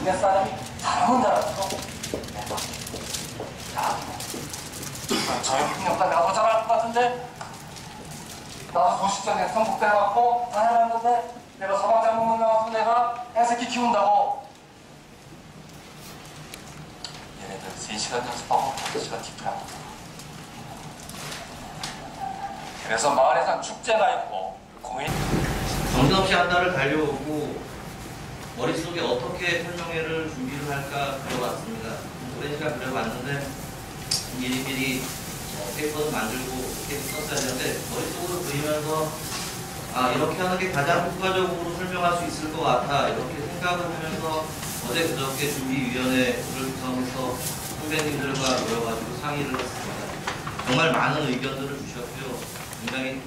동네 사람이 잘하는 줄 알았어. 야, 저녁평가 나도 잘할 것 같은데 나도 도시장에 성북대해갖고 다녀봤는데 내가 서방장군 나와서 내가 애새끼 키운다고. 얘네들 3시간 연습하고 5시간 팁더라고. 그래서 마을에선 축제가 있고 공연 정신없이 한 달을 달려오고 머릿속에 어떻게 설명회를 준비를 할까 그려봤습니다. 오랜 시간 그려봤는데 미리미리 페이퍼도 만들고 이렇게 썼어야 되는데 머릿속으로 그리면서 이렇게 하는 게 가장 효과적으로 설명할 수 있을 것 같아 이렇게 생각을 하면서 어제 그저께 준비위원회를 구성해서 선배님들과 모여가지고 상의를 했습니다. 정말 많은 의견들을 주셨고요. 굉장히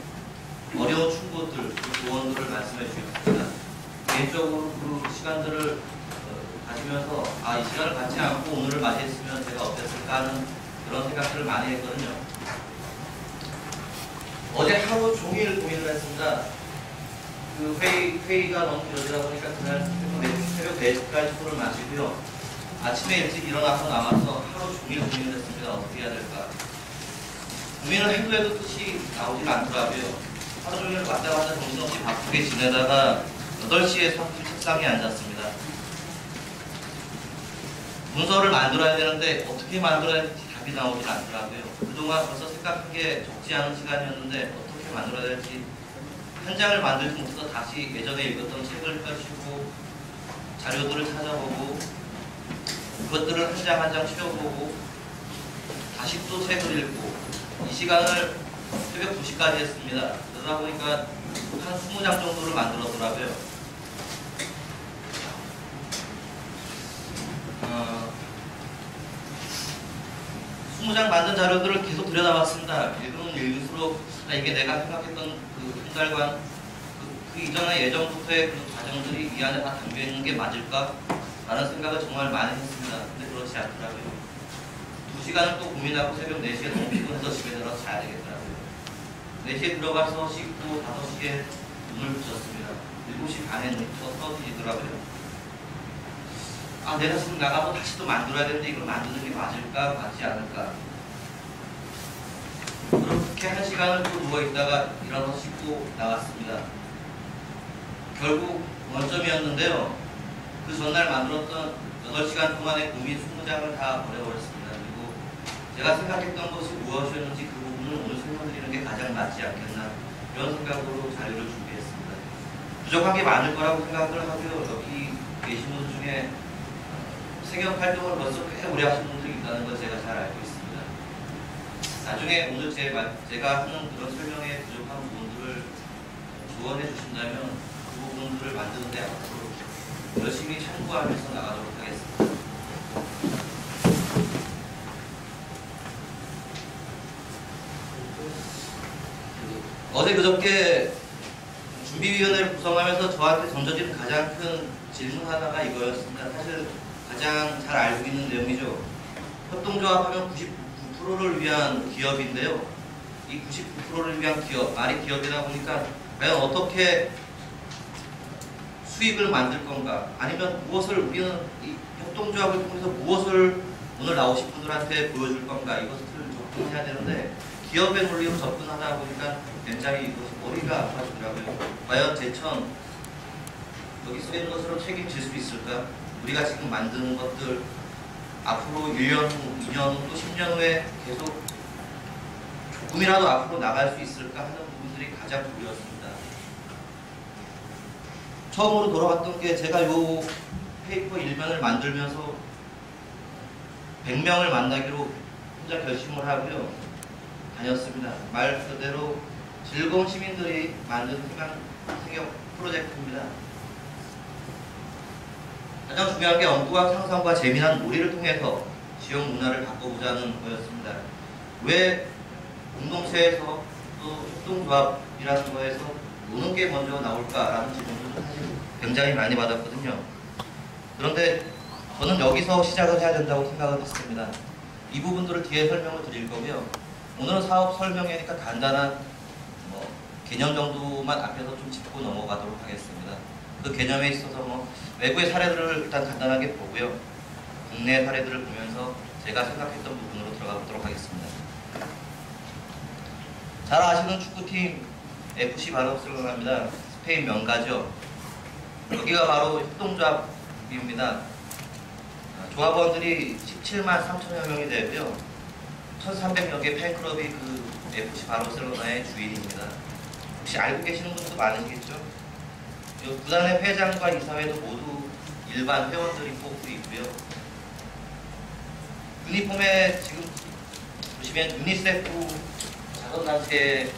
어려운 충고들, 조언들을 말씀해 주셨습니다. 개인적으로 그 시간들을 가지면서 이 시간을 갖지 않고 오늘을 맞이했으면 제가 어땠을까 하는 그런 생각들을 많이 했거든요. 어제 하루 종일 고민을 했습니다. 그 회의가 너무 길어지다 보니까 그날 새벽 4시까지 술을 마시고요. 아침에 일찍 일어나서 남아서 하루 종일 고민을 했습니다. 어떻게 해야 될까. 고민을 해도 뜻이 나오질 않더라고요. 하루 종일 왔다 갔다 정신없이 바쁘게 지내다가 8시에 사무실 책상에 앉았습니다. 문서를 만들어야 되는데 어떻게 만들어야 될지 답이 나오질 않더라고요. 그동안 벌써 생각한 게 적지 않은 시간이었는데 어떻게 만들어야 될지 한 장을 만들지 못해서 다시 예전에 읽었던 책을 펼치고 자료들을 찾아보고 그것들을 한 장 한 장 치워보고 다시 또 책을 읽고 이 시간을 새벽 2시까지 했습니다. 그러다 보니까 한 20장 정도를 만들었더라고요. 20장 만든 자료들을 계속 들여다봤습니다. 읽으면 읽을수록 이게 내가 생각했던 그 한 달간 그 이전에 예전부터의 그 과정들이 이 안에 다 담겨있는 게 맞을까? 라는 생각을 정말 많이 했습니다. 근데 그렇지 않더라고요. 2시간을 또 고민하고 새벽 4시에 너무 피곤해서 집에 들어가서 자야 되겠더라고요. 4시에 들어가서 씻고 5시에 눈을 붙였습니다. 7시 반에 눈이 떠지더라고요. 내가 지금 나가서 다시 또 만들어야 되는데 이걸 만드는 게 맞을까? 맞지 않을까? 그렇게 한 시간을 또 누워있다가 일어나서 씻고 나왔습니다. 결국 원점이었는데요. 그 전날 만들었던 8시간 동안의 고민 20장을 다 버려버렸습니다. 그리고 제가 생각했던 것이 무엇이었는지 그 부분을 오늘 설명드리는 게 가장 맞지 않겠나 이런 생각으로 자료를 준비했습니다. 부족한 게 많을 거라고 생각을 하고요. 여기 계신 분 중에 생협 활동을 벌써 꽤 오래 하시는 분들이 있다는 걸 제가 잘 알고 있습니다. 나중에 오늘 제가 하는 그런 설명에 부족한 부분들을 조언해 주신다면 그 부분들을 만드는 데 앞으로 열심히 참고하면서 나가도록 하겠습니다. 어제 그저께 준비위원회를 구성하면서 저한테 던져진 가장 큰 질문 하나가 이거였습니다. 사실 가장 잘 알고 있는 내용이죠. 협동조합하면 99%를 위한 기업인데요. 이 99%를 위한 기업, 말이 기업이다 보니까 과연 어떻게 수익을 만들 건가? 아니면 무엇을 우리는 이 협동조합을 통해서 무엇을 오늘 나오신 분들한테 보여줄 건가? 이것을 접근해야 되는데 기업의 논리로 접근하다 보니까 굉장히 이것이 머리가 아파지더라고요. 과연 제천 여기 쓰이는 것으로 책임질 수 있을까? 우리가 지금 만드는 것들 앞으로 1년 후, 2년 후, 또 10년 후에 계속 조금이라도 앞으로 나갈 수 있을까 하는 부분들이 가장 두려웠습니다. 처음으로 돌아왔던 게 제가 요 페이퍼 1면을 만들면서 100명을 만나기로 혼자 결심을 하고요. 다녔습니다. 말 그대로 즐거운 시민들이 만든 생협 프로젝트입니다. 가장 중요한 게 엉뚱한 상상과 재미난 놀이를 통해서 지역 문화를 바꿔보자는 거였습니다. 왜 공동체에서 또 협동조합이라는 거에서 노는 게 먼저 나올까라는 질문도 사실 굉장히 많이 받았거든요. 그런데 저는 여기서 시작을 해야 된다고 생각을 했습니다. 이 부분들을 뒤에 설명을 드릴 거고요. 오늘은 사업 설명회니까 간단한 개념 정도만 앞에서 좀 짚고 넘어가도록 하겠습니다. 그 개념에 있어서 뭐 외부의 사례들을 일단 간단하게 보고요. 국내 사례들을 보면서 제가 생각했던 부분으로 들어가 보도록 하겠습니다. 잘 아시는 축구팀 FC 바르셀로나입니다. 스페인 명가죠. 여기가 바로 협동조합입니다. 조합원들이 17만 3천여 명이 되고요. 1,300여 개 팬클럽이 그 FC 바르셀로나의 주인입니다. 혹시 알고 계시는 분도 많으시겠죠? 구단의 회장과 이사회도 모두 일반 회원들이 뽑고 있고요. 유니폼에 지금 보시면 유니세프 자선단체의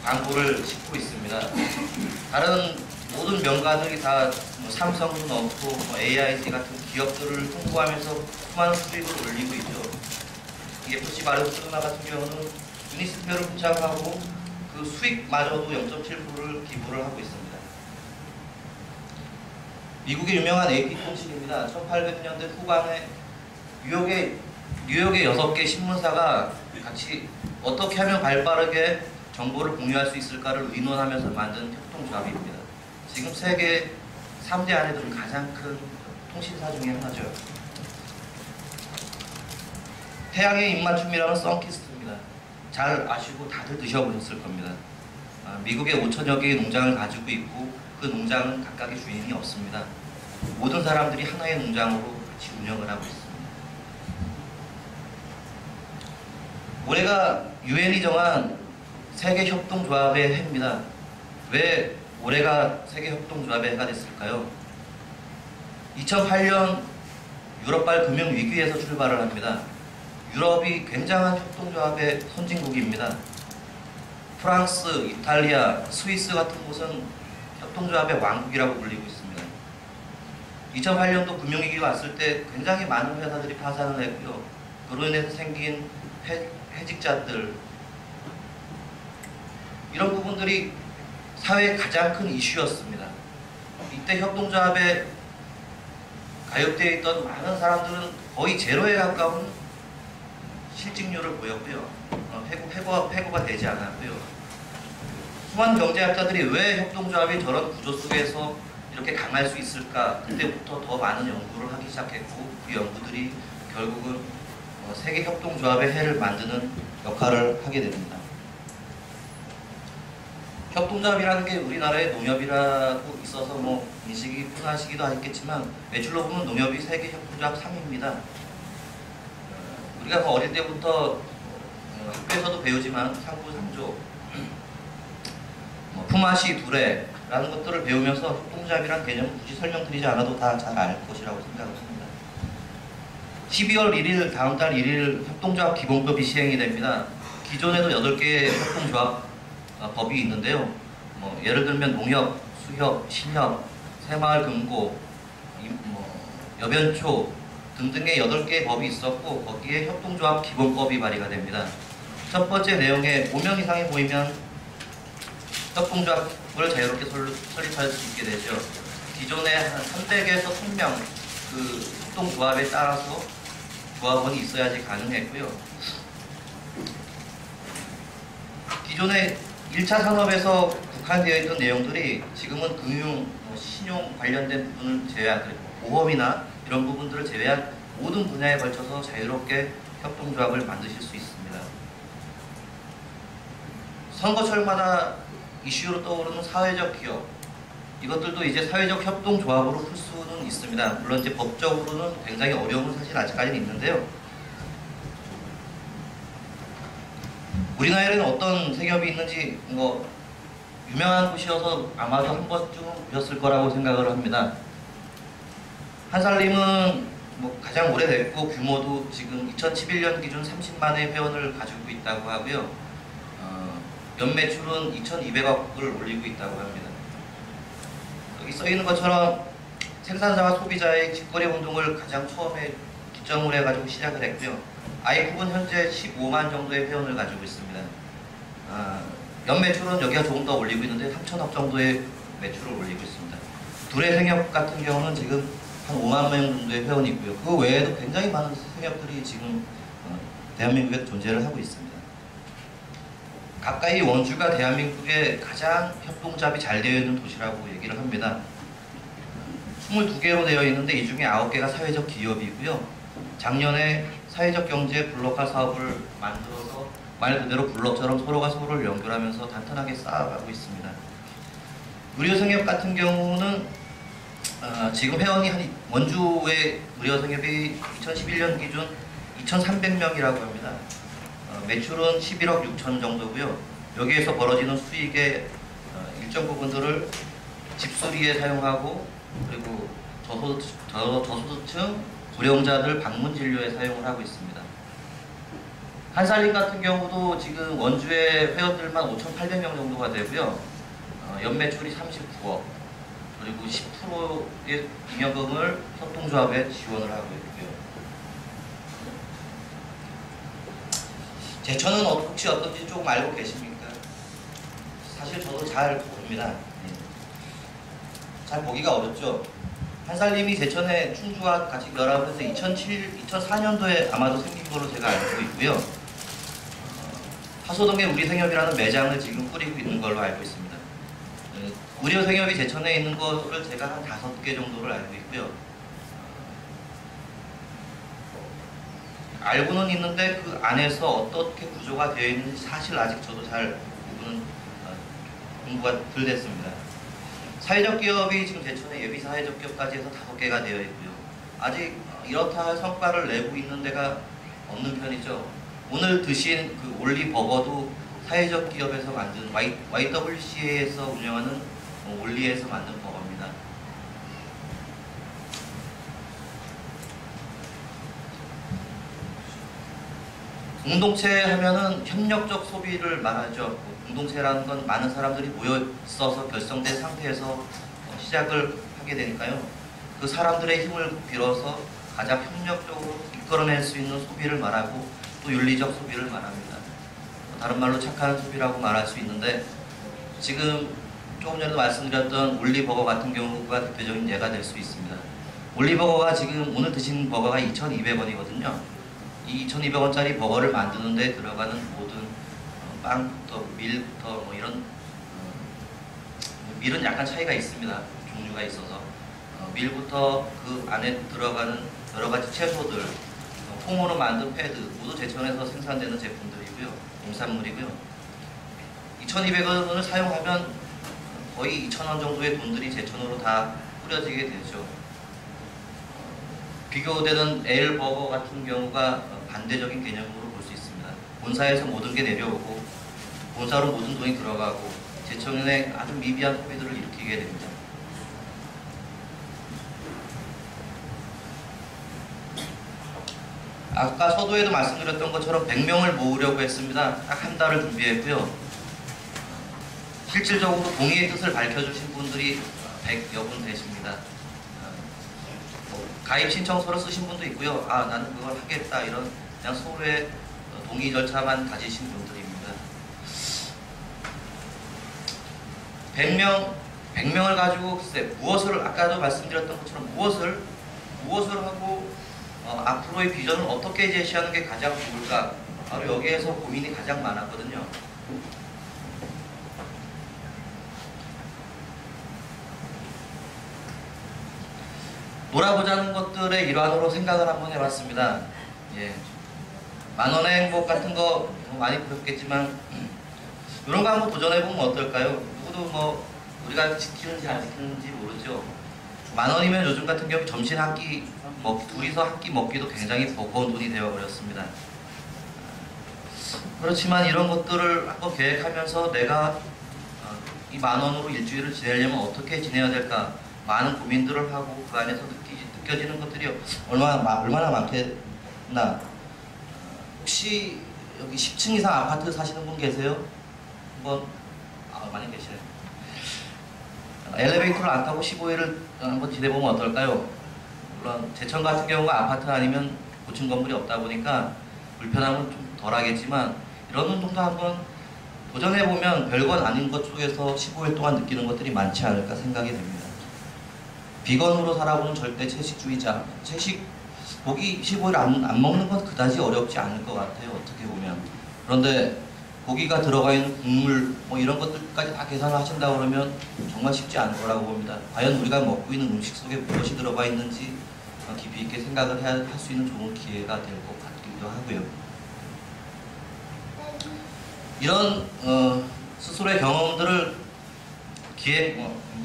광고를 싣고 있습니다. 다른 모든 명가들이 다 삼성도 넣고 AIG 같은 기업들을 홍보하면서 수많은 수익을 올리고 있죠. FC 바르셀로나 같은 경우는 유니세프를 부착하고 그 수익마저도 0.7%를 기부를 하고 있습니다. 미국의 유명한 AP 통신입니다. 1800년대 후반에 뉴욕의 6개 신문사가 같이 어떻게 하면 발빠르게 정보를 공유할 수 있을까를 의논하면서 만든 협동조합입니다. 지금 세계 3대 안에 드는 가장 큰 통신사 중에 하나죠. 태양의 입맞춤이라는 썬키스트입니다. 잘 아시고 다들 드셔보셨을 겁니다. 미국의 5천여 개의 농장을 가지고 있고 그 농장은 각각의 주인이 없습니다. 모든 사람들이 하나의 농장으로 같이 운영을 하고 있습니다. 올해가 유엔이 정한 세계협동조합의 해입니다. 왜 올해가 세계협동조합의 해가 됐을까요? 2008년 유럽발 금융위기에서 출발을 합니다. 유럽이 굉장한 협동조합의 선진국입니다. 프랑스, 이탈리아, 스위스 같은 곳은 협동조합의 왕국이라고 불리고 있습니다. 2008년도 금융위기가 왔을 때 굉장히 많은 회사들이 파산을 했고요. 그로 인해서 생긴 해직자들, 이런 부분들이 사회의 가장 큰 이슈였습니다. 이때 협동조합에 가입되어 있던 많은 사람들은 거의 제로에 가까운 실직률을 보였고요. 회고가 되지 않았고요. 수많은 경제학자들이 왜 협동조합이 저런 구조 속에서 이렇게 강할 수 있을까? 그때부터 더 많은 연구를 하기 시작했고 그 연구들이 결국은 세계협동조합의 해를 만드는 역할을 하게 됩니다. 협동조합이라는 게 우리나라의 농협이라고 있어서 뭐 인식이 흔하시기도 하겠지만 매출로 보면 농협이 세계협동조합 3위입니다. 우리가 어릴 때부터 학교에서도 배우지만 상부상조, 품앗이, 두레라는 것들을 배우면서 협동조합이라는 개념을 굳이 설명드리지 않아도 다 잘 알 것이라고 생각합니다. 12월 1일, 다음 달 1일 협동조합 기본법이 시행이 됩니다. 기존에도 8개의 협동조합 법이 있는데요. 예를 들면 농협, 수협, 신협, 새마을금고, 여변초 등등의 8개의 법이 있었고 거기에 협동조합 기본법이 발의가 됩니다. 첫 번째 내용에 5명 이상이 모이면 협동조합을 자유롭게 설립할 수 있게 되죠. 기존에 한 300에서 1000명 그 협동조합에 따라서 조합원이 있어야지 가능했고요. 기존에 1차 산업에서 국한되어 있던 내용들이 지금은 금융, 신용 관련된 부분을 제외한, 그리고 보험이나 이런 부분들을 제외한 모든 분야에 걸쳐서 자유롭게 협동조합을 만드실 수 있습니다. 선거철마다 이슈로 떠오르는 사회적 기업, 이것들도 이제 사회적 협동조합으로 풀 수는 있습니다. 물론 이제 법적으로는 굉장히 어려움은 사실 아직까지는 있는데요. 우리나라에는 어떤 세협이 있는지 유명한 곳이어서 아마도 한 번쯤은 보셨을 거라고 생각을 합니다. 한살림은 가장 오래됐고 규모도 지금 2011년 기준 30만의 회원을 가지고 있다고 하고요. 연매출은 2,200억을 올리고 있다고 합니다. 여기 써있는 것처럼 생산자와 소비자의 직거래 운동을 가장 처음에 기점으로 해가지고 시작을 했고요. 아이쿡은 현재 15만 정도의 회원을 가지고 있습니다. 연매출은 여기가 조금 더 올리고 있는데 3천억 정도의 매출을 올리고 있습니다. 두레생협 같은 경우는 지금 한 5만 명 정도의 회원이 있고요. 그 외에도 굉장히 많은 생협들이 지금 대한민국에 존재를 하고 있습니다. 가까이 원주가 대한민국의 가장 협동조합이 잘 되어 있는 도시라고 얘기를 합니다. 22개로 되어 있는데 이 중에 9개가 사회적 기업이고요. 작년에 사회적 경제 블록화 사업을 만들어서 말 그대로 블록처럼 서로가 서로를 연결하면서 단단하게 쌓아가고 있습니다. 의료생협 같은 경우는 지금 회원이 원주의 의료생협이 2011년 기준 2,300명이라고 합니다. 매출은 11억 6천 정도고요. 여기에서 벌어지는 수익의 일정 부분들을 집수리에 사용하고 그리고 저소득층 고령자들 방문 진료에 사용을 하고 있습니다. 한살림 같은 경우도 지금 원주의 회원들만 5,800명 정도가 되고요. 연매출이 39억 그리고 10%의 임여금을 협동조합에 지원을 하고 있고요. 제천은 혹시 어떤지 조금 알고 계십니까? 사실 저도 잘 모릅니다. 잘 보기가 어렵죠. 한살림이 제천의 충주와 같이 결합해서 2004년도에 아마도 생긴 걸로 제가 알고 있고요. 하소동에 우리생협이라는 매장을 지금 꾸리고 있는 걸로 알고 있습니다. 의료생협이 제천에 있는 거를 제가 한 5개 정도를 알고 있고요. 알고는 있는데 그 안에서 어떻게 구조가 되어 있는지 사실 아직 저도 잘 부분은 공부가 덜 됐습니다. 사회적 기업이 지금 제천에 예비 사회적 기업까지 해서 5개가 되어 있고요. 아직 이렇다 할 성과를 내고 있는 데가 없는 편이죠. 오늘 드신 그 올리 버거도 사회적 기업에서 만든 YWCA에서 운영하는 올리에서 만든 버거입니다. 공동체 하면은 협력적 소비를 말하죠. 공동체라는 건 많은 사람들이 모여 있어서 결성된 상태에서 시작을 하게 되니까요. 그 사람들의 힘을 빌어서 가장 협력적으로 이끌어낼 수 있는 소비를 말하고 또 윤리적 소비를 말합니다. 다른 말로 착한 소비라고 말할 수 있는데 지금 조금 전에 말씀드렸던 올리버거 같은 경우가 대표적인 예가 될 수 있습니다. 올리버거가 지금 오늘 드신 버거가 2,200원이거든요. 이 2,200원짜리 버거를 만드는 데 들어가는 모든 빵부터 밀부터 뭐 이런 밀은 약간 차이가 있습니다. 종류가 있어서 밀부터 그 안에 들어가는 여러 가지 채소들 콩으로 만든 패드 모두 제천에서 생산되는 제품들이고요. 농산물이고요. 2,200원을 사용하면 거의 2,000원 정도의 돈들이 제천으로 다 뿌려지게 되죠. 비교되는 에일버거 같은 경우가 반대적인 개념으로 볼 수 있습니다. 본사에서 모든 게 내려오고 본사로 모든 돈이 들어가고 제천에 아주 미비한 소비들을 일으키게 됩니다. 아까 서두에도 말씀드렸던 것처럼 100명을 모으려고 했습니다. 딱 한 달을 준비했고요. 실질적으로 동의의 뜻을 밝혀주신 분들이 100여 분 되십니다. 가입 신청서를 쓰신 분도 있고요. 아, 나는 그걸 하겠다 이런 그냥 서로의 동의 절차만 가지신 분들입니다. 100명을 가지고 글쎄 무엇을 아까도 말씀드렸던 것처럼 무엇을 하고 앞으로의 비전을 어떻게 제시하는 게 가장 좋을까? 바로 여기에서 고민이 가장 많았거든요. 놀아보자는 것들의 일환으로 생각을 한번 해봤습니다. 예. 만원의 행복 같은 거 많이 보셨겠지만 이런 거 한번 도전해보면 어떨까요? 누구도 뭐 우리가 지키는지 안 지키는지 모르죠. 만원이면 요즘 같은 경우 점심 한 끼 둘이서 한 끼 먹기도 굉장히 버거운 돈이 되어버렸습니다. 그렇지만 이런 것들을 한번 계획하면서 내가 이 만원으로 일주일을 지내려면 어떻게 지내야 될까 많은 고민들을 하고 그 안에서 느껴지는 것들이 얼마나 많겠나. 혹시 여기 10층 이상 아파트 사시는 분 계세요? 많이 계시네요. 엘리베이터를 안 타고 15일을 한번 지내보면 어떨까요? 물론 제천 같은 경우가 아파트 아니면 고층 건물이 없다 보니까 불편함은 좀 덜하겠지만 이런 운동도 한번 도전해보면 별건 아닌 것 쪽에서 15일 동안 느끼는 것들이 많지 않을까 생각이 됩니다. 비건으로 살아보는 절대 채식주의자, 고기 15일 안 먹는 건 그다지 어렵지 않을 것 같아요. 어떻게 보면. 그런데 고기가 들어가 있는 국물 뭐 이런 것들까지 다 계산을 하신다고 그러면 정말 쉽지 않을 거라고 봅니다. 과연 우리가 먹고 있는 음식 속에 무엇이 들어가 있는지 깊이 있게 생각을 할 수 있는 좋은 기회가 될 것 같기도 하고요. 이런 스스로의 경험들을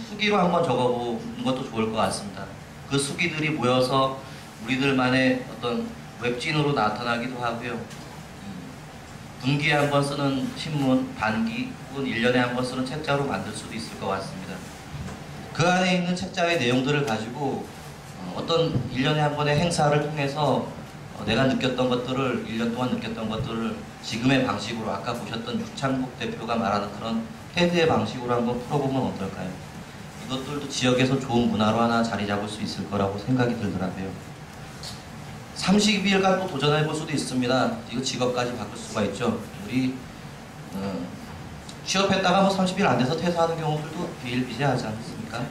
수기로 한번 적어보는 것도 좋을 것 같습니다. 그 수기들이 모여서 우리들만의 어떤 웹진으로 나타나기도 하고요. 분기에 한 번 쓰는 신문, 반기 혹은 1년에 한 번 쓰는 책자로 만들 수도 있을 것 같습니다. 그 안에 있는 책자의 내용들을 가지고 어떤 1년에 한 번의 행사를 통해서 내가 느꼈던 것들을 1년 동안 느꼈던 것들을 지금의 방식으로 아까 보셨던 유창국 대표가 말하는 그런 테드의 방식으로 한번 풀어보면 어떨까요? 이것들도 지역에서 좋은 문화로 하나 자리 잡을 수 있을 거라고 생각이 들더라고요. 30일간 또 도전해볼 수도 있습니다. 이거 직업까지 바꿀 수가 있죠. 우리 취업했다가 뭐 30일 안 돼서 퇴사하는 경우들도 비일비재하지 않습니까?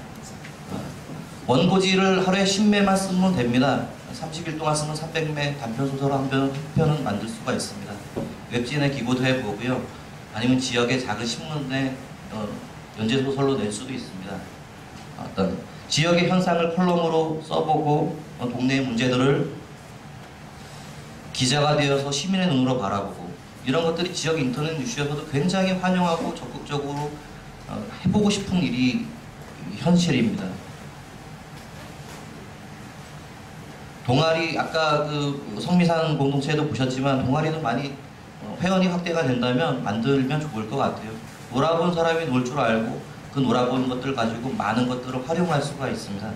원고지를 하루에 10매만 쓰면 됩니다. 30일 동안 쓰면 300매 단편소설 한 편은 만들 수가 있습니다. 웹진에 기고도 해보고요. 아니면 지역의 작은 신문에 연재소설로 낼 수도 있습니다. 어떤 지역의 현상을 컬럼으로 써보고 동네의 문제들을 기자가 되어서 시민의 눈으로 바라보고 이런 것들이 지역 인터넷 뉴스에서도 굉장히 환영하고 적극적으로 해보고 싶은 일이 현실입니다. 동아리 아까 그 성미산 공동체에도 보셨지만 동아리도 많이 회원이 확대가 된다면 만들면 좋을 것 같아요. 놀아본 사람이 놀 줄 알고 그 놀아본 것들 가지고 많은 것들을 활용할 수가 있습니다.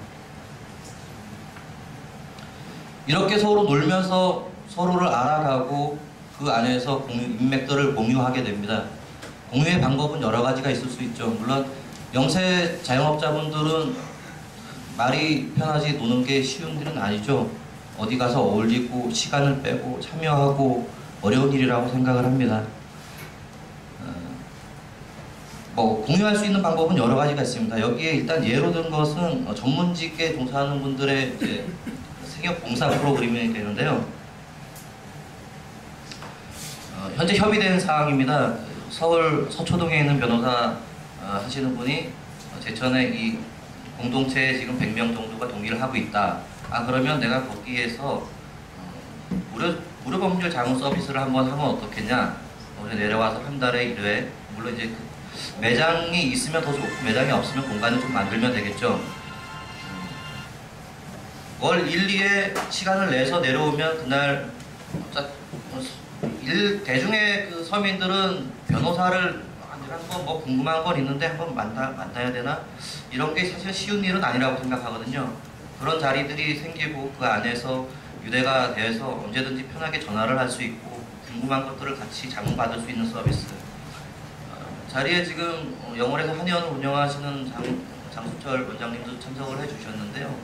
이렇게 서로 놀면서 서로를 알아가고 그 안에서 인맥들을 공유하게 됩니다. 공유의 방법은 여러 가지가 있을 수 있죠. 물론 영세 자영업자분들은 말이 편하지 노는 게 쉬운 일은 아니죠. 어디 가서 어울리고 시간을 빼고 참여하고 어려운 일이라고 생각을 합니다. 공유할 수 있는 방법은 여러 가지가 있습니다. 여기에 일단 예로 든 것은 전문직에 종사하는 분들의 이제 생협 봉사 프로그램이 되는데요. 현재 협의된 사항입니다. 서울 서초동에 있는 변호사 하시는 분이 제천에 이 공동체에 지금 100명 정도가 동의를 하고 있다. 그러면 내가 거기에서 무료 법률 자문 서비스를 한번 하면 어떻겠냐. 우리 내려와서 한 달에 1회, 물론 이제 매장이 있으면 더 좋고 매장이 없으면 공간을 좀 만들면 되겠죠. 월 1, 2회 시간을 내서 내려오면 그날 대중의 그 서민들은 변호사를 한번 뭐 궁금한 건 있는데 한번 만나야 되나? 이런 게 사실 쉬운 일은 아니라고 생각하거든요. 그런 자리들이 생기고 그 안에서 유대가 돼서 언제든지 편하게 전화를 할 수 있고 궁금한 것들을 같이 자문받을 수 있는 서비스. 자리에 지금 영월에서 한의원을 운영하시는 장수철 원장님도 참석을 해주셨는데요.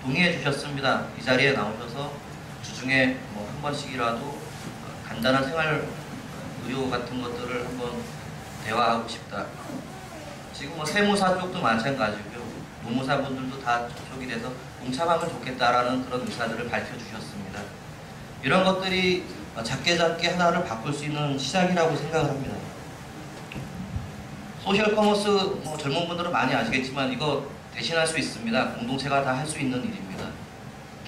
동의해 주셨습니다. 이 자리에 나오셔서 주중에 뭐 한 번씩이라도 간단한 생활 의료 같은 것들을 한번 대화하고 싶다. 지금 뭐 세무사 쪽도 마찬가지고요. 노무사분들도 다 접촉이 돼서 동참하면 좋겠다라는 그런 의사들을 밝혀주셨습니다. 이런 것들이 작게 하나를 바꿀 수 있는 시작이라고 생각을 합니다. 소셜 커머스 젊은 분들은 많이 아시겠지만 이거 대신할 수 있습니다. 공동체가 다 할 수 있는 일입니다.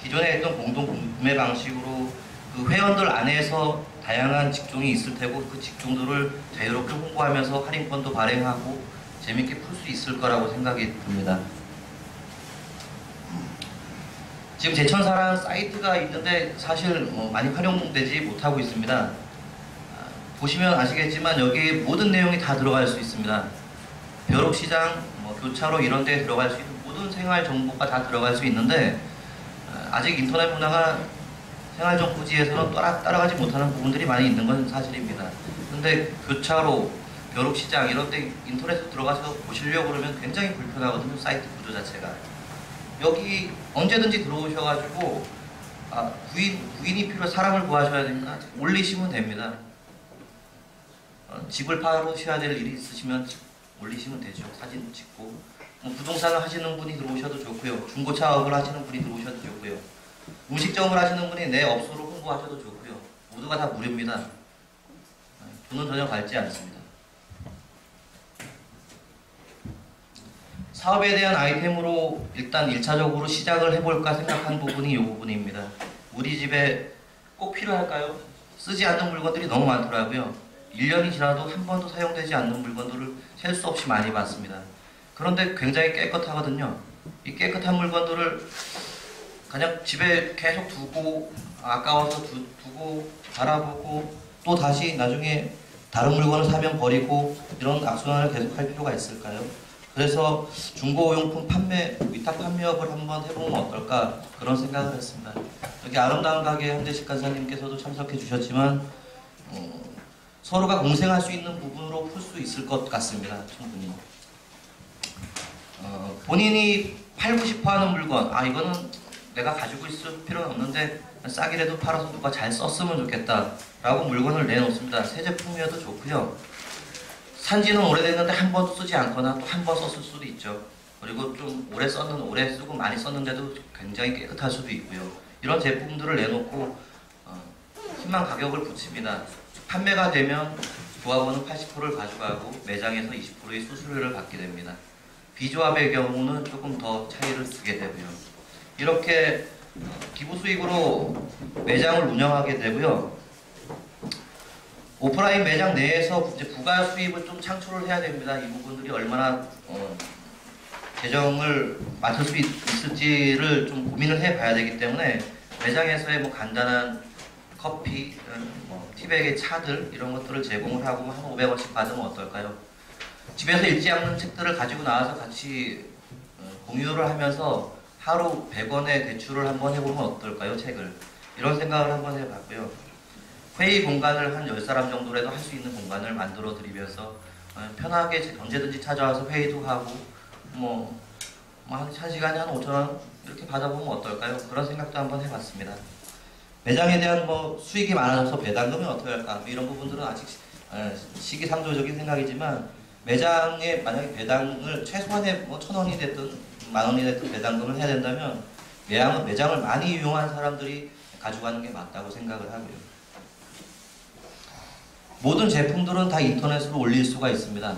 기존에 했던 공동 구매 방식으로 그 회원들 안에서 다양한 직종이 있을 테고 그 직종들을 자유롭게 홍보하면서 할인권도 발행하고 재밌게 풀 수 있을 거라고 생각이 듭니다. 지금 제천사랑 사이트가 있는데 사실 많이 활용되지 못하고 있습니다. 보시면 아시겠지만 여기 모든 내용이 다 들어갈 수 있습니다. 벼룩시장, 교차로 이런 데에 들어갈 수 있는 모든 생활 정보가 다 들어갈 수 있는데 아직 인터넷 문화가 생활정보지에서는 따라가지 못하는 부분들이 많이 있는 건 사실입니다. 근데 교차로, 벼룩시장 이런 데 인터넷에 들어가서 보시려고 그러면 굉장히 불편하거든요. 사이트 구조 자체가. 여기 언제든지 들어오셔가지고 부인이 사람을 구하셔야 됩니다. 올리시면 됩니다. 집을 파셔야 될 일이 있으시면 올리시면 되죠. 사진 찍고. 부동산을 하시는 분이 들어오셔도 좋고요. 중고차업을 하시는 분이 들어오셔도 좋고요. 음식점을 하시는 분이 내 업소를 홍보하셔도 좋고요. 모두가 다 무료입니다. 돈은 전혀 밟지 않습니다. 사업에 대한 아이템으로 일단 1차적으로 시작을 해볼까 생각한 부분이 이 부분입니다. 우리 집에 꼭 필요할까요? 쓰지 않는 물건들이 너무 많더라고요. 1년이 지나도 한 번도 사용되지 않는 물건들을 셀 수 없이 많이 봤습니다. 그런데 굉장히 깨끗하거든요. 이 깨끗한 물건들을 그냥 집에 계속 두고 아까워서 두고 바라보고 또 다시 나중에 다른 물건을 사면 버리고 이런 악순환을 계속 할 필요가 있을까요? 그래서 중고용품 판매, 위탁 판매업을 한번 해보면 어떨까 그런 생각을 했습니다. 여기 아름다운 가게 한재식 간사님께서도 참석해 주셨지만 서로가 공생할 수 있는 부분으로 풀 수 있을 것 같습니다. 충분히. 본인이 팔고 싶어하는 물건, 이거는 내가 가지고 있을 필요는 없는데 싸게라도 팔아서 누가 잘 썼으면 좋겠다 라고 물건을 내놓습니다. 새 제품이어도 좋고요. 산지는 오래됐는데 한 번도 쓰지 않거나 또 한 번 썼을 수도 있죠. 그리고 좀 오래 쓰고 많이 썼는데도 굉장히 깨끗할 수도 있고요. 이런 제품들을 내놓고 희망 가격을 붙입니다. 판매가 되면 조합원은 80%를 가져가고 매장에서 20%의 수수료를 받게 됩니다. 비조합의 경우는 조금 더 차이를 두게 되고요. 이렇게 기부 수익으로 매장을 운영하게 되고요. 오프라인 매장 내에서 이제 부가 수입을 좀 창출을 해야 됩니다. 이 부분들이 얼마나 재정을 맡을 수 있을지를 좀 고민을 해봐야 되기 때문에 매장에서의 뭐 간단한 커피, 티백의 차들 이런 것들을 제공을 하고 한 500원씩 받으면 어떨까요? 집에서 읽지 않는 책들을 가지고 나와서 같이 공유를 하면서 하루 100원의 대출을 한번 해보면 어떨까요? 책을. 이런 생각을 한번 해봤고요. 회의 공간을 한 10사람 정도라도 할 수 있는 공간을 만들어 드리면서 편하게 언제든지 찾아와서 회의도 하고 한 시간에 한 5,000원 이렇게 받아보면 어떨까요? 그런 생각도 한번 해봤습니다. 매장에 대한 수익이 많아져서 배당금이 어떻게 할까? 이런 부분들은 아직 시기상조적인 생각이지만 매장에 만약에 배당을 최소한의 1,000원이 됐든 10,000원이 됐든 배당금을 해야 된다면 매장을 많이 이용한 사람들이 가져가는 게 맞다고 생각을 하고요. 모든 제품들은 다 인터넷으로 올릴 수가 있습니다.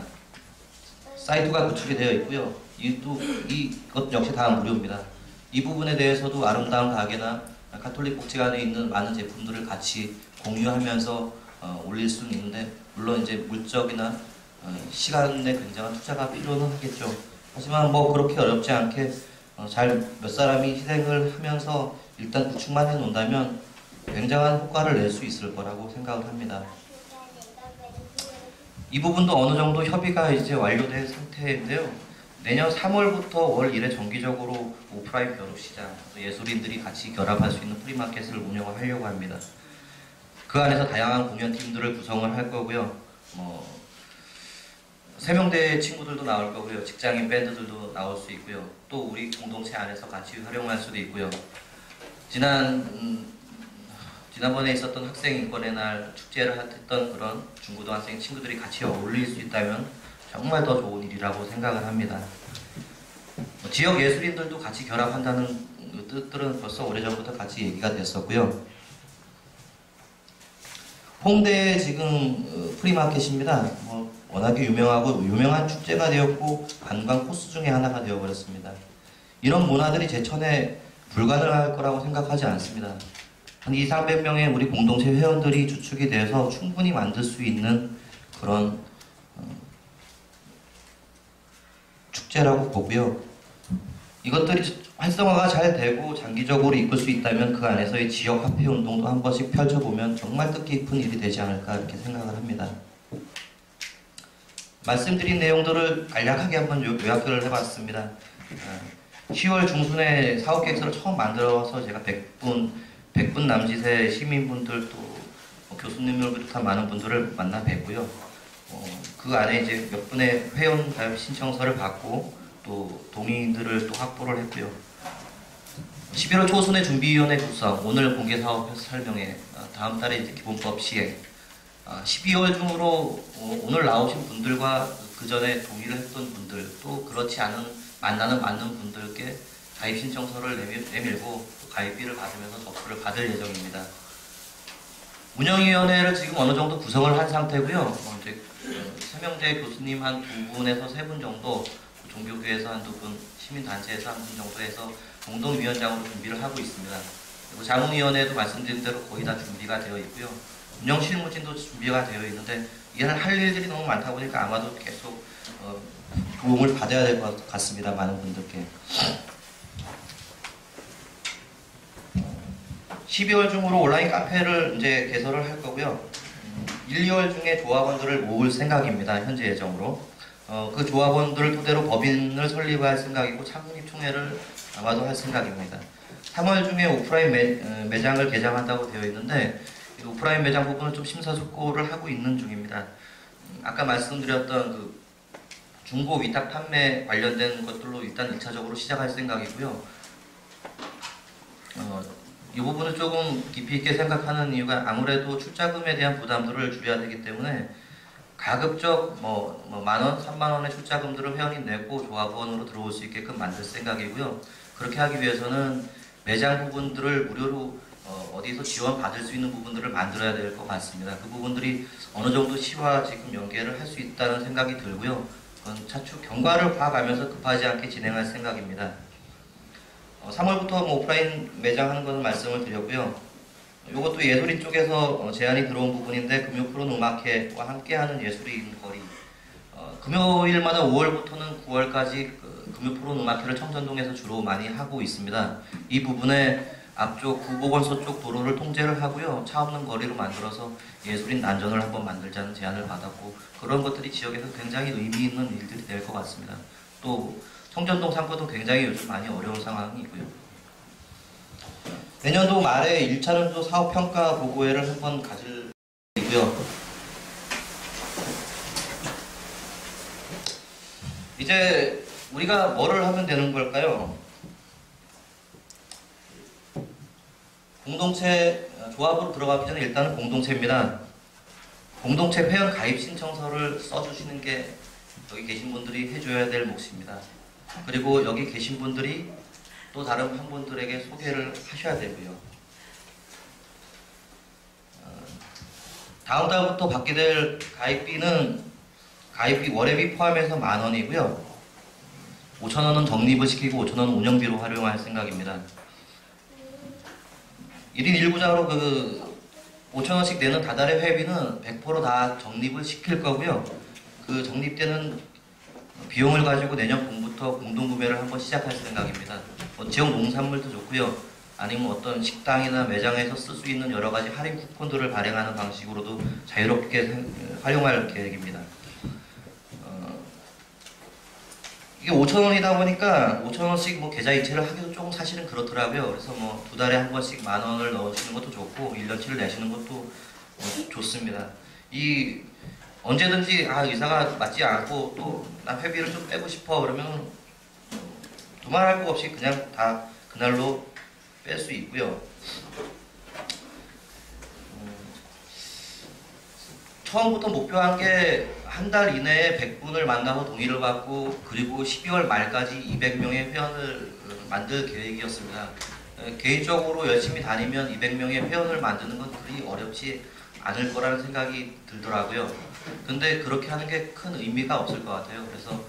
사이트가 구축이 되어 있고요. 이것 역시 다 무료입니다. 이 부분에 대해서도 아름다운 가게나 가톨릭 복지관에 있는 많은 제품들을 같이 공유하면서 올릴 수는 있는데 물론 이제 물적이나 시간에 굉장한 투자가 필요는 하겠죠. 하지만 그렇게 어렵지 않게 잘 몇 사람이 희생을 하면서 일단 구축만 해놓는다면 굉장한 효과를 낼 수 있을 거라고 생각을 합니다. 이 부분도 어느 정도 협의가 이제 완료된 상태인데요. 내년 3월부터 월 1회 정기적으로 오프라인 벼룩시장, 예술인들이 같이 결합할 수 있는 프리마켓을 운영을 하려고 합니다. 그 안에서 다양한 공연팀들을 구성을 할 거고요. 세명대 친구들도 나올 거고요. 직장인 밴드들도 나올 수 있고요. 또 우리 공동체 안에서 같이 활용할 수도 있고요. 지난번에 있었던 학생인권의 날 축제를 했던 그런 중고등학생 친구들이 같이 어울릴 수 있다면 정말 더 좋은 일이라고 생각을 합니다. 지역 예술인들도 같이 결합한다는 뜻들은 벌써 오래전부터 같이 얘기가 됐었고요. 홍대에 지금 프리마켓입니다. 워낙에 유명하고 유명한 축제가 되었고 관광 코스 중에 하나가 되어버렸습니다. 이런 문화들이 제천에 불가능할 거라고 생각하지 않습니다. 한 200~300명의 우리 공동체 회원들이 주축이 돼서 충분히 만들 수 있는 그런 축제라고 보고요. 이것들이 활성화가 잘 되고 장기적으로 이끌 수 있다면 그 안에서의 지역 화폐 운동도 한 번씩 펼쳐보면 정말 뜻깊은 일이 되지 않을까 이렇게 생각을 합니다. 말씀드린 내용들을 간략하게 한번 요약을 해봤습니다. 10월 중순에 사업계획서를 처음 만들어서 제가 100분 남짓의 시민분들 또 교수님을 비롯한 많은 분들을 만나 뵙고요. 그 안에 이제 몇 분의 회원 가입 신청서를 받고 또 동의인들을 또 확보를 했고요. 11월 초순에 준비위원회 구성, 오늘 공개사업 설명회, 다음 달에 이제 기본법 시행, 12월 중으로 오늘 나오신 분들과 그 전에 동의를 했던 분들, 또 그렇지 않은 만나는 많은 분들께 가입 신청서를 내밀고 또 가입비를 받으면서 접수를 받을 예정입니다. 운영위원회를 지금 어느 정도 구성을 한 상태고요. 이제 세명제 교수님 한 2분에서 3분 정도, 종교교회에서 한 2분, 시민단체에서 한 분 정도 해서 공동위원장으로 준비를 하고 있습니다. 그리고 자문위원회도 말씀드린 대로 거의 다 준비가 되어 있고요. 운영실무진도 준비가 되어 있는데 이게 할 일들이 너무 많다 보니까 아마도 계속 도움을 받아야 될 것 같습니다. 많은 분들께. 12월 중으로 온라인 카페를 이제 개설을 할 거고요. 1, 2월 중에 조합원들을 모을 생각입니다. 현재 예정으로. 그 조합원들을 토대로 법인을 설립할 생각이고 창립총회를 아마도 할 생각입니다. 3월 중에 오프라인 매장을 개장한다고 되어 있는데 오프라인 매장 부분은 좀 심사숙고를 하고 있는 중입니다. 아까 말씀드렸던 그 중고 위탁 판매 관련된 것들로 일단 1차적으로 시작할 생각이고요. 이 부분을 조금 깊이 있게 생각하는 이유가 아무래도 출자금에 대한 부담들을 줄여야 되기 때문에 가급적 만원, 3만원의 출자금들을 회원이 내고 조합원으로 들어올 수 있게끔 만들 생각이고요. 그렇게 하기 위해서는 매장 부분들을 무료로 어디서 지원 받을 수 있는 부분들을 만들어야 될 것 같습니다. 그 부분들이 어느 정도 시와 지금 연계를 할 수 있다는 생각이 들고요. 그건 차축 경과를 봐가면서 급하지 않게 진행할 생각입니다. 3월부터 오프라인 매장 하는 것은 말씀을 드렸고요. 이것도 예술인 쪽에서 제안이 들어온 부분인데 금요 프로 음악회와 함께하는 예술인 거리. 금요일마다 5월부터는 9월까지 금요 프로 음악회를 청전동에서 주로 많이 하고 있습니다. 이 부분에 앞쪽 구보건소 쪽 도로를 통제를 하고요. 차 없는 거리로 만들어서 예술인 난전을 한번 만들자는 제안을 받았고 그런 것들이 지역에서 굉장히 의미 있는 일들이 될 것 같습니다. 또 청전동 상권도 굉장히 요즘 많이 어려운 상황이고요. 내년도 말에 1차년도 사업평가 보고회를 한번 가질 이고요. 이제 우리가 뭐를 하면 되는 걸까요? 공동체 조합으로 들어가기 전에 일단은 공동체입니다. 공동체 회원 가입 신청서를 써주시는 게 여기 계신 분들이 해줘야 될 몫입니다. 그리고 여기 계신 분들이 또 다른 팬분들에게 소개를 하셔야 되고요. 다음 달부터 받게 될 가입비는 가입비 월회비 포함해서 10,000원이고요. 5,000원은 적립을 시키고 5,000원은 운영비로 활용할 생각입니다. 1인 1구자로 5,000원씩 내는 다달의 회비는 100%다 적립을 시킬 거고요. 그 적립되는 비용을 가지고 내년 봄부터 공동구매를 한번 시작할 생각입니다. 지역 농산물도 좋고요. 아니면 어떤 식당이나 매장에서 쓸 수 있는 여러 가지 할인 쿠폰들을 발행하는 방식으로도 자유롭게 활용할 계획입니다. 이게 5,000원이다 보니까 5,000원씩 계좌 이체를 하기도 조금 사실은 그렇더라고요. 그래서 2달에 한 번씩 10,000원을 넣으시는 것도 좋고 1년치를 내시는 것도 좋습니다. 언제든지 의사가 맞지 않고 또 나 회비를 좀 빼고 싶어 그러면 두말할 거 없이 그냥 다 그날로 뺄 수 있고요. 처음부터 목표한 게 한 달 이내에 100분을 만나서 동의를 받고 그리고 12월 말까지 200명의 회원을 만들 계획이었습니다. 개인적으로 열심히 다니면 200명의 회원을 만드는 건 그리 어렵지 않을 거라는 생각이 들더라고요. 근데 그렇게 하는 게 큰 의미가 없을 것 같아요. 그래서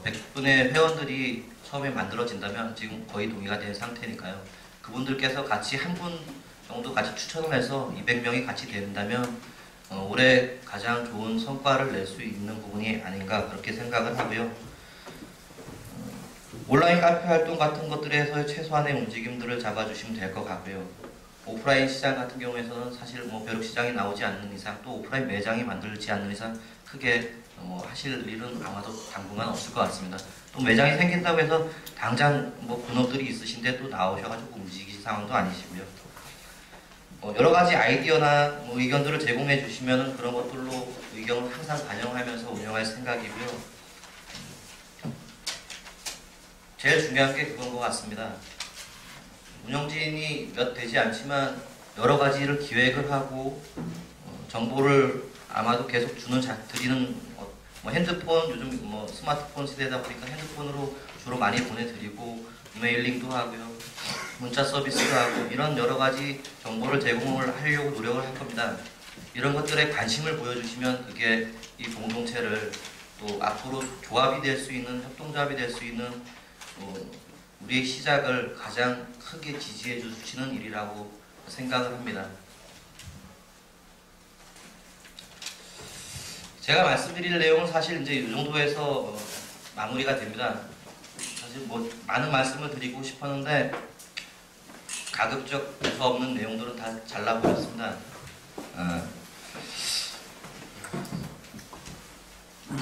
100분의 회원들이 처음에 만들어진다면 지금 거의 동의가 된 상태니까요. 그분들께서 같이 한 분 정도 같이 추천을 해서 200명이 같이 된다면 올해 가장 좋은 성과를 낼 수 있는 부분이 아닌가 그렇게 생각을 하고요. 온라인 카페 활동 같은 것들에서 최소한의 움직임들을 잡아주시면 될 것 같고요. 오프라인 시장 같은 경우에서는 사실 벼룩시장이 나오지 않는 이상 또 오프라인 매장이 만들지 않는 이상 크게 하실 일은 아마도 당분간 없을 것 같습니다. 또 매장이 생긴다고 해서 당장 본업들이 있으신데 또 나오셔가지고 움직이실 상황도 아니시고요. 여러 가지 아이디어나 의견들을 제공해 주시면 그런 것들로 의견을 항상 반영하면서 운영할 생각이고요. 제일 중요한 게 그건 것 같습니다. 운영진이 몇 되지 않지만 여러 가지를 기획을 하고 정보를 아마도 계속 드리는 핸드폰 요즘 스마트폰 시대다 보니까 핸드폰으로 주로 많이 보내드리고 이메일링도 하고요. 문자 서비스도 하고 이런 여러 가지 정보를 제공을 하려고 노력을 할 겁니다. 이런 것들에 관심을 보여주시면 그게 이 공동체를 또 앞으로 조합이 될 수 있는, 협동조합이 될 수 있는 우리의 시작을 가장 크게 지지해 주시는 일이라고 생각을 합니다. 제가 말씀드릴 내용은 사실 이제 이 정도에서 마무리가 됩니다. 사실 뭐 많은 말씀을 드리고 싶었는데 가급적 수 없는 내용들은 다 잘라버렸습니다.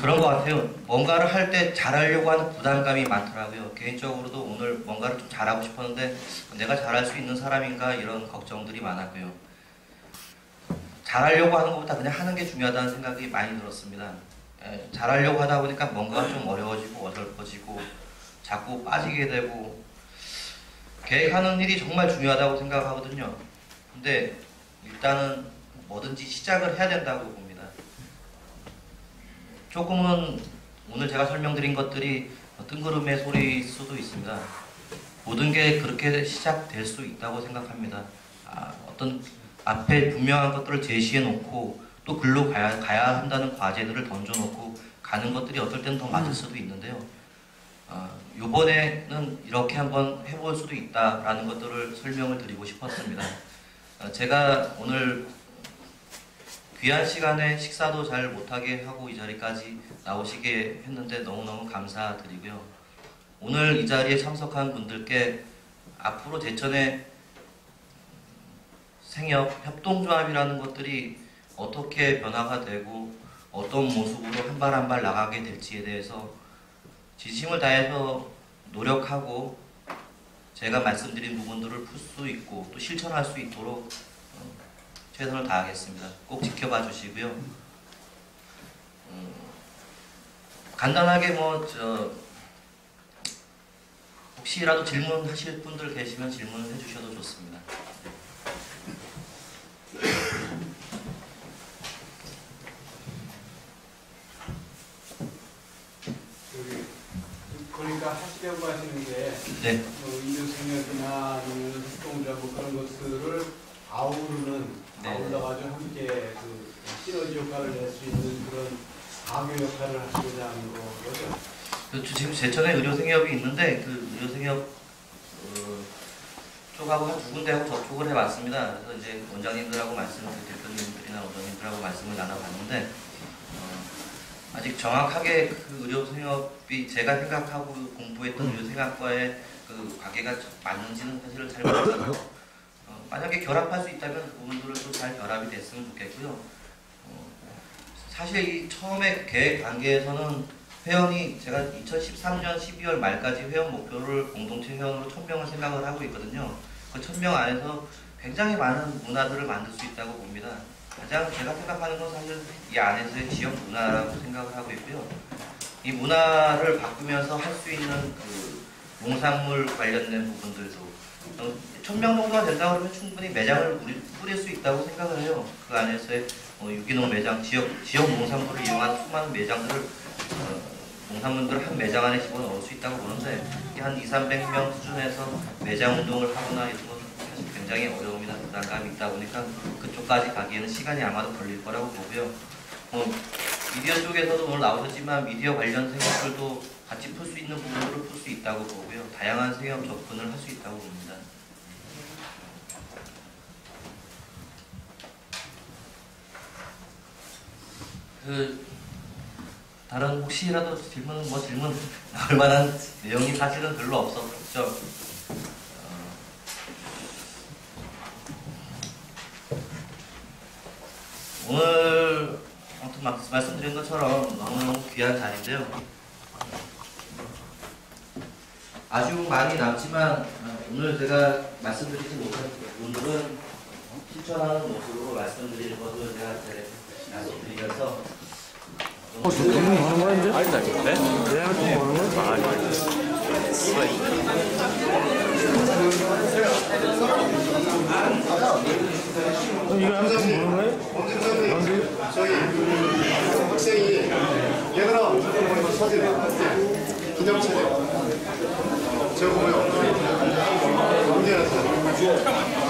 그런 것 같아요. 뭔가를 할 때 잘하려고 하는 부담감이 많더라고요. 개인적으로도 오늘 뭔가를 좀 잘하고 싶었는데 내가 잘할 수 있는 사람인가 이런 걱정들이 많았고요. 잘하려고 하는 것보다 그냥 하는 게 중요하다는 생각이 많이 들었습니다. 잘하려고 하다 보니까 뭔가가 좀 어려워지고 어설퍼지고 자꾸 빠지게 되고 계획하는 일이 정말 중요하다고 생각하거든요. 근데 일단은 뭐든지 시작을 해야 된다고 봅니다. 조금은 오늘 제가 설명드린 것들이 뜬구름의 소리일 수도 있습니다. 모든 게 그렇게 시작될 수 있다고 생각합니다. 어떤 앞에 분명한 것들을 제시해 놓고 또 글로 가야 한다는 과제들을 던져놓고 가는 것들이 어떨 때는 더 맞을 수도 있는데요. 요번에는 이렇게 한번 해볼 수도 있다라는 것들을 설명을 드리고 싶었습니다. 제가 오늘 귀한 시간에 식사도 잘 못하게 하고 이 자리까지 나오시게 했는데 너무너무 감사드리고요. 오늘 이 자리에 참석한 분들께 앞으로 제천의 생협, 협동조합이라는 것들이 어떻게 변화가 되고 어떤 모습으로 한 발 한 발 나가게 될지에 대해서 진심을 다해서 노력하고 제가 말씀드린 부분들을 풀 수 있고 또 실천할 수 있도록 최선을 다하겠습니다. 꼭 지켜봐 주시고요. 간단하게 혹시라도 질문하실 분들 계시면 질문을 해주셔도 좋습니다. 그러니까 하시려고 하시는 게 네. 인류생협이나 아니면 협동조합 그런 것들을 아울러가지고 함께 그 시너지 효과를 낼 수 있는 그런 가교 역할을 하시고자 하는 거죠. 그렇죠. 지금 제천에 의료생협이 있는데 그 의료생협 쪽하고 한 두 군데하고 접촉을 해봤습니다. 그래서 이제 원장님들하고 대표님들이나 원장님들하고 말씀을 나눠봤는데 아직 정확하게 그 의료생협이 제가 생각하고 공부했던 의료생학과의 그 관계가 맞는지는 사실은 잘 모르겠고 만약에 결합할 수 있다면 그 부분들을 또 잘 결합이 됐으면 좋겠고요. 사실 이 처음에 계획 단계에서는 회원이 제가 2013년 12월 말까지 회원 목표를 공동체 회원으로 1000명을 생각을 하고 있거든요. 그 1000명 안에서 굉장히 많은 문화들을 만들 수 있다고 봅니다. 가장 제가 생각하는 건 사실 이 안에서의 지역 문화라고 생각을 하고 있고요. 이 문화를 바꾸면서 할 수 있는 그 농산물 관련된 부분들도 1000명 정도가 된다고 하면 충분히 매장을 꾸릴 수 있다고 생각을 해요. 그 안에서의 유기농 매장, 지역 농산물을 이용한 수많은 매장들을 농산물들을 한 매장 안에 집어넣을 수 있다고 보는데 한 200~300명 수준에서 매장 운동을 하거나 이런 건 사실 굉장히 어려움이나 부담감이 있다 보니까 그쪽까지 가기에는 시간이 아마도 걸릴 거라고 보고요. 미디어 쪽에서도 오늘 나오셨지만 미디어 관련 생각들도 같이 풀 수 있는 부분들을 풀 수 있다고 보고요. 다양한 생각 접근을 할 수 있다고 봅니다. 다른 혹시라도 질문 나올 만한 내용이 사실은 별로 없었죠. 오늘 아무튼 말씀드린 것처럼 너무너무 귀한 자리인데요. 아주 많이 남지만 오늘 제가 말씀드리지 못한 부분들은 실천하는 모습으로 말씀드리는 것을 제가 약속드리면서 너무 많은 거야 이제? 아니다 이건데? 내가 좀 많은 거야? 아니 이거 하면 좀 많은 거야? 저희 학생이 얘들아 사진 기념 촬영 제가 보면 언제 알았어요?